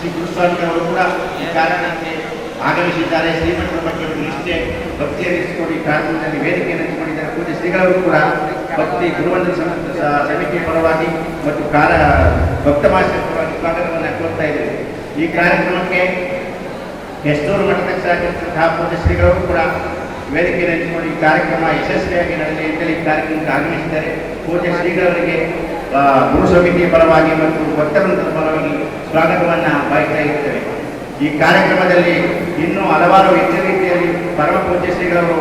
ಶ್ರೀ ಗುರುಸ್ವಾಮಿಗಳವರು ಕೂಡ ಈ ಕಾರಣಕ್ಕೆ ಆಗಮಿಸಿದ್ದಾರೆ. ಶ್ರೀಮಠದ ಬಗ್ಗೆ ಒಂದು ನಿಷ್ಠೆ ಭಕ್ತಿಯನ್ನಿಸಿಕೊಂಡು ಈ ಕಾರ್ಯಕ್ರಮದಲ್ಲಿ ವೇದಿಕೆಯನ್ನು ಹಂಚಿಕೊಂಡಿದ್ದಾರೆ. ಪೂಜ್ಯ ಶ್ರೀಗಳವರು ಕೂಡ ಭಕ್ತಿ ಗುರುವಂದನ ಸಮಿತಿಯ ಪರವಾಗಿ ಮತ್ತು ಭಕ್ತ ಮಾಸ್ಟರ್ ಪರವಾಗಿ ಸ್ವಾಗತವನ್ನು ಕೋರ್ತಾ ಇದ್ದೇವೆ. ಈ ಕಾರ್ಯಕ್ರಮಕ್ಕೆ ಎಷ್ಟೂರು ಮಠದಕ್ಷರಾಗಿರುವಂತಹ ಪೂಜ್ಯ ಶ್ರೀಗಳವರು ಕೂಡ ವೇದಿಕೆಯನ್ನು ಹಂಚಿಕೊಂಡು ಈ ಕಾರ್ಯಕ್ರಮ ಯಶಸ್ವಿಯಾಗಿ ನಡೆಯಲಿ ಅಂತೇಳಿ ಈ ಕಾರ್ಯಕ್ರಮಕ್ಕೆ ಆಗಮಿಸಿದ್ದಾರೆ. ಪೂಜ್ಯ ಶ್ರೀಗಳವರಿಗೆ ಗುರು ಸಮಿತಿಯ ಪರವಾಗಿ ಮತ್ತು ಭಕ್ತವೃಂದದ ಪರವಾಗಿ ಸ್ವಾಗತವನ್ನು ಬಯಸ್ತಾ ಇರ್ತೇವೆ. ಈ ಕಾರ್ಯಕ್ರಮದಲ್ಲಿ ಇನ್ನೂ ಹಲವಾರು ಹೆಚ್ಚಿನ ರೀತಿಯಲ್ಲಿ ಪರಮ ಪೂಜ್ಯ ಶ್ರೀಗಳವರು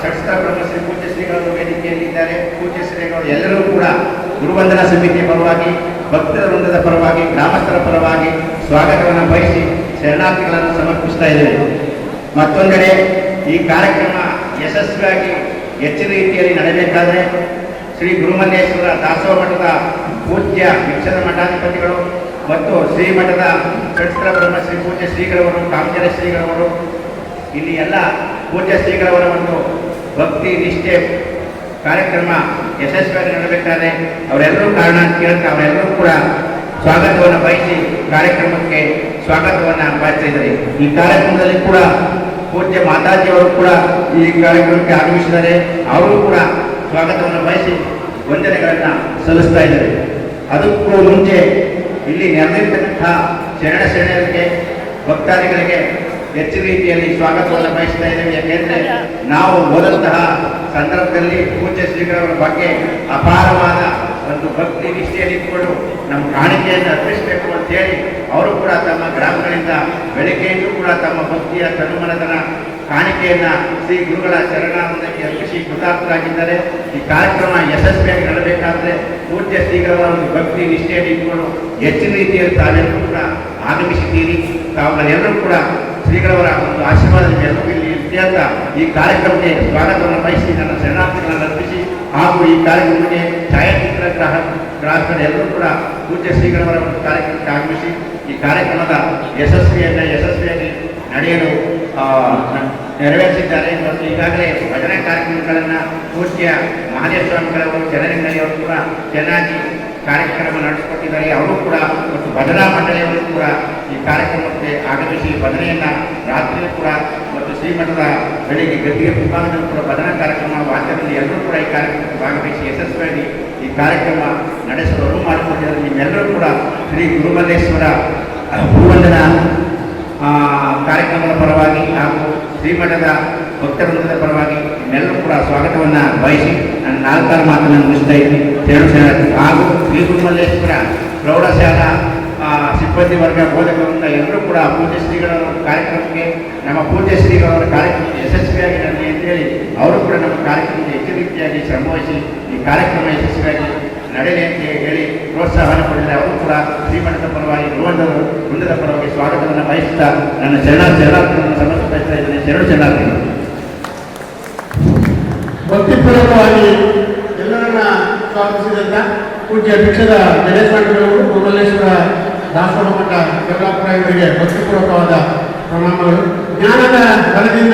ಷಟ್ಸ್ಥಳ ಬ್ರಹ್ಮಶ್ರೀ ಪೂಜ್ಯ ಶ್ರೀಗಳವರು ವೇದಿಕೆಯಲ್ಲಿದ್ದಾರೆ. ಪೂಜ್ಯ ಶ್ರೀಗಳು ಎಲ್ಲರೂ ಕೂಡ ಗುರುವಂದನಾ ಸಮಿತಿಯ ಪರವಾಗಿ ಭಕ್ತರ ವೃಂದದ ಪರವಾಗಿ ಗ್ರಾಮಸ್ಥರ ಪರವಾಗಿ ಸ್ವಾಗತವನ್ನು ಬಯಸಿ ಶರಣಾರ್ಥಿಗಳನ್ನು ಸಮರ್ಪಿಸ್ತಾ ಇದ್ದೇವೆ. ಮತ್ತೊಂದೆಡೆ ಈ ಕಾರ್ಯಕ್ರಮ ಯಶಸ್ವಿಯಾಗಿ ಹೆಚ್ಚಿನ ರೀತಿಯಲ್ಲಿ ನಡೆಯಬೇಕಾದರೆ ಶ್ರೀ ಗುರುಮಲ್ಲೇಶ್ವರ ದಾಸೋಹ ಮಠದ ಪೂಜ್ಯ ವಿಕ್ಷದ ಮಠಾಧಿಪತಿಗಳು ಮತ್ತು ಶ್ರೀಮಠದ ಷಟ್ಸ್ಥಳ ಬ್ರಹ್ಮಶ್ರೀ ಪೂಜ್ಯ ಶ್ರೀಗಳವರು ಕಾಮಚರ ಶ್ರೀಗಳವರು ಇಲ್ಲಿ ಎಲ್ಲ ಪೂಜ್ಯ ಶ್ರೀಗಳವರ ಒಂದು ಭಕ್ತಿ ನಿಷ್ಠೆ ಕಾರ್ಯಕ್ರಮ ಯಶಸ್ವಿಯಾಗಿ ನಡೆಯಬೇಕಾದ್ರೆ ಅವರೆಲ್ಲರೂ ಕಾರಣ ಅಂತ ಕೇಳ್ತಾ ಅವರೆಲ್ಲರೂ ಕೂಡ ಸ್ವಾಗತವನ್ನು ಬಯಸಿ ಕಾರ್ಯಕ್ರಮಕ್ಕೆ ಸ್ವಾಗತವನ್ನು ಬಯಸ್ತಾ ಇದ್ದಾರೆ. ಈ ಕಾರ್ಯಕ್ರಮದಲ್ಲಿ ಕೂಡ ಪೂಜ್ಯ ಮಾತಾಜಿಯವರು ಕೂಡ ಈ ಕಾರ್ಯಕ್ರಮಕ್ಕೆ ಆಗಮಿಸಿದ್ದಾರೆ. ಅವರು ಕೂಡ ಸ್ವಾಗತವನ್ನು ಬಯಸಿ ವಂದನೆಗಳನ್ನು ಸಲ್ಲಿಸ್ತಾ ಇದ್ದಾರೆ. ಅದಕ್ಕೂ ಮುಂಚೆ ಇಲ್ಲಿ ನೆರೆದಿರ್ತಕ್ಕಂಥ ಶರಣರಿಗೆ ಭಕ್ತಾದಿಗಳಿಗೆ ಹೆಚ್ಚಿನ ರೀತಿಯಲ್ಲಿ ಸ್ವಾಗತವನ್ನು ಬಯಸ್ತಾ ಇದ್ದೇವೆ. ಯಾಕೆಂದರೆ ನಾವು ಹೋದಂತಹ ಸಂದರ್ಭದಲ್ಲಿ ಪೂಜ್ಯ ಶ್ರೀಗಳವರ ಬಗ್ಗೆ ಅಪಾರವಾದ ಒಂದು ಭಕ್ತಿ ನಿಷ್ಠೆಯಲ್ಲಿ ಇಟ್ಕೊಂಡು ನಮ್ಮ ಕಾಣಿಕೆಯನ್ನು ಅರ್ಪಿಸಬೇಕು ಅಂತೇಳಿ ಅವರು ಕೂಡ ತಮ್ಮ ಗ್ರಾಮಗಳಿಂದ ಬೆಳಗ್ಗೆಯೂ ಕೂಡ ತಮ್ಮ ಭಕ್ತಿಯ ತನುಮನದನ ಕಾಣಿಕೆಯನ್ನು ಶ್ರೀ ಗುರುಗಳ ಚರಣಾನಂದಕ್ಕೆ ಅರ್ಪಿಸಿ ಕೃತಾರ್ಥರಾಗಿದ್ದಾರೆ. ಈ ಕಾರ್ಯಕ್ರಮ ಯಶಸ್ವಿಯಾಗಿ ನಡೆಯಬೇಕಾದ್ರೆ ಪೂಜ್ಯ ಶ್ರೀಗಳವರ ಒಂದು ಭಕ್ತಿ ನಿಷ್ಠೆಯಲ್ಲಿ ಇಟ್ಕೊಂಡು ಹೆಚ್ಚಿನ ರೀತಿಯಲ್ಲಿ ತಾವೆಲ್ಲರೂ ಕೂಡ ಆಗಮಿಸಿದ್ದೀರಿ. ತಾವುಗಳೆಲ್ಲರೂ ಕೂಡ ಶ್ರೀಗಳವರ ಒಂದು ಆಶೀರ್ವಾದದಿಂದ ಎಲ್ಲರೂ ಇಲ್ಲಿ ಇತ್ಯಂತ ಈ ಕಾರ್ಯಕ್ರಮಕ್ಕೆ ಸ್ವಾಗತವನ್ನು ಬಯಸಿ ನನ್ನ ಶರಣಾರ್ಥಿಗಳನ್ನು ಅರ್ಪಿಸಿ ಹಾಗೂ ಈ ಕಾರ್ಯಕ್ರಮಕ್ಕೆ ಛಾಯಾಚಿತ್ರ ಗ್ರಾಹಕರೆಲ್ಲರೂ ಕೂಡ ಪೂಜ್ಯ ಶ್ರೀಗಳವರ ಒಂದು ಕಾರ್ಯಕ್ರಮಕ್ಕೆ ಆಗಮಿಸಿ ಈ ಕಾರ್ಯಕ್ರಮದ ಯಶಸ್ವಿಯಾಗಿ ನಡೆಯಲು ನೆರವೇರಿಸಿದ್ದಾರೆ. ಮತ್ತು ಈಗಾಗಲೇ ಭಜನಾ ಕಾರ್ಯಕ್ರಮಗಳನ್ನು ಪೂಜ್ಯ ಮಹಾದೇವ ಸ್ವಾಮಿಗಳವರು ಜನರಿಂದಲವರು ಕೂಡ ಚೆನ್ನಾಗಿ ಕಾರ್ಯಕ್ರಮ ನಡೆಸಿಕೊಟ್ಟಿದ್ದಾರೆ. ಅವರು ಕೂಡ ಮತ್ತು ಭಜನಾ ಮಂಡಳಿಯವರು ಕೂಡ ಈ ಕಾರ್ಯಕ್ರಮಕ್ಕೆ ಆಗಮಿಸಿ ಭಜನೆಯನ್ನು ರಾತ್ರಿಯೂ ಕೂಡ ಮತ್ತು ಶ್ರೀಮಠದ ಬೆಳಿಗ್ಗೆ ಗದ್ದಿಗೆ ವಿಭಾಗದಲ್ಲೂ ಕೂಡ ಭಜನಾ ಕಾರ್ಯಕ್ರಮ ವಾದ್ಯದಲ್ಲಿ ಎಲ್ಲರೂ ಕೂಡ ಈ ಕಾರ್ಯಕ್ರಮಕ್ಕೆ ಭಾಗವಹಿಸಿ ಯಶಸ್ವಿಯಾಗಿ ಈ ಕಾರ್ಯಕ್ರಮ ನಡೆಸಲು ಅನುವು ಮಾಡಿಕೊಂಡಿದ್ದಾರೆ. ನಿಮ್ಮೆಲ್ಲರೂ ಕೂಡ ಶ್ರೀ ಗುರುಮಲ್ಲೇಶ್ವರ ಗುರುವಂದನ ಕಾರ್ಯಕ್ರಮದ ಪರವಾಗಿ ಹಾಗೂ ಶ್ರೀಮಠದ ಭಕ್ತವೃಂದದ ಪರವಾಗಿ ನಿಮ್ಮೆಲ್ಲರೂ ಕೂಡ ಸ್ವಾಗತವನ್ನು ಬಯಸಿ ನನ್ನ ನಾಲ್ಕಾರು ಮಾತನ್ನು ಮುಗಿಸ್ತಾ ಇದ್ದೀನಿ. ಹಾಗೂ ಶ್ರೀ ಗುರುಮಲ್ಲೇಶ್ವರ ಪ್ರೌಢಶಾಲಾ ಸಿಬ್ಬಂದಿ ವರ್ಗ ಬೋಧಕರಿಂದ ಎಲ್ಲರೂ ಕೂಡ ಪೂಜ್ಯ ಶ್ರೀಗಳವರ ಕಾರ್ಯಕ್ರಮಕ್ಕೆ ನಮ್ಮ ಪೂಜ್ಯ ಶ್ರೀಗಳವರ ಕಾರ್ಯಕ್ರಮ ಯಶಸ್ವಿಯಾಗಿ ನಡೆಯಲಿ ಅಂತೇಳಿ ಅವರು ಕೂಡ ನಮ್ಮ ಕಾರ್ಯಕ್ರಮಕ್ಕೆ ಹೆಚ್ಚಿನ ರೀತಿಯಾಗಿ ಶ್ರಮವಹಿಸಿ ಈ ಕಾರ್ಯಕ್ರಮ ಯಶಸ್ವಿಯಾಗಿ ನಡೆಯಲಿ ಅಂತ ಹೇಳಿ ಪ್ರೋತ್ಸಾಹವನ್ನು ಪಡೆದರೆ ಅವರು ಕೂಡ ಶ್ರೀಮಠದ ಪರವಾಗಿ ವೃಂದದ ಪರವಾಗಿ ಸ್ವಾಗತವನ್ನು ಬಯಸುತ್ತಾ ನನ್ನ ಶರಣಾರ್ಥಿಗಳನ್ನು ಸಮರ್ಪಿಸ್ತಾ ಇದ್ದೇನೆ. ಶರಣಾರ್ಥಿಗಳು ಭಕ್ತಿಪೂರ್ವಕವಾಗಿ ಎಲ್ಲರನ್ನ ಸ್ವಾಗತಿಸಿದಂತ ಪೂಜ್ಯ ಭಿಕ್ಷದ ಗಣೇಶಾಂಟಿಗಳವರು ಗುರುಮಲ್ಲೇಶ್ವರ ದಾಸೋಹ ಮಠ ಗಂಗಾಪುರ ಇವರಿಗೆ ಭಕ್ತಿಪೂರ್ವಕವಾದ ಪ್ರಣಾಮಗಳು. ಜ್ಞಾನದ ಬಲದಿಂದ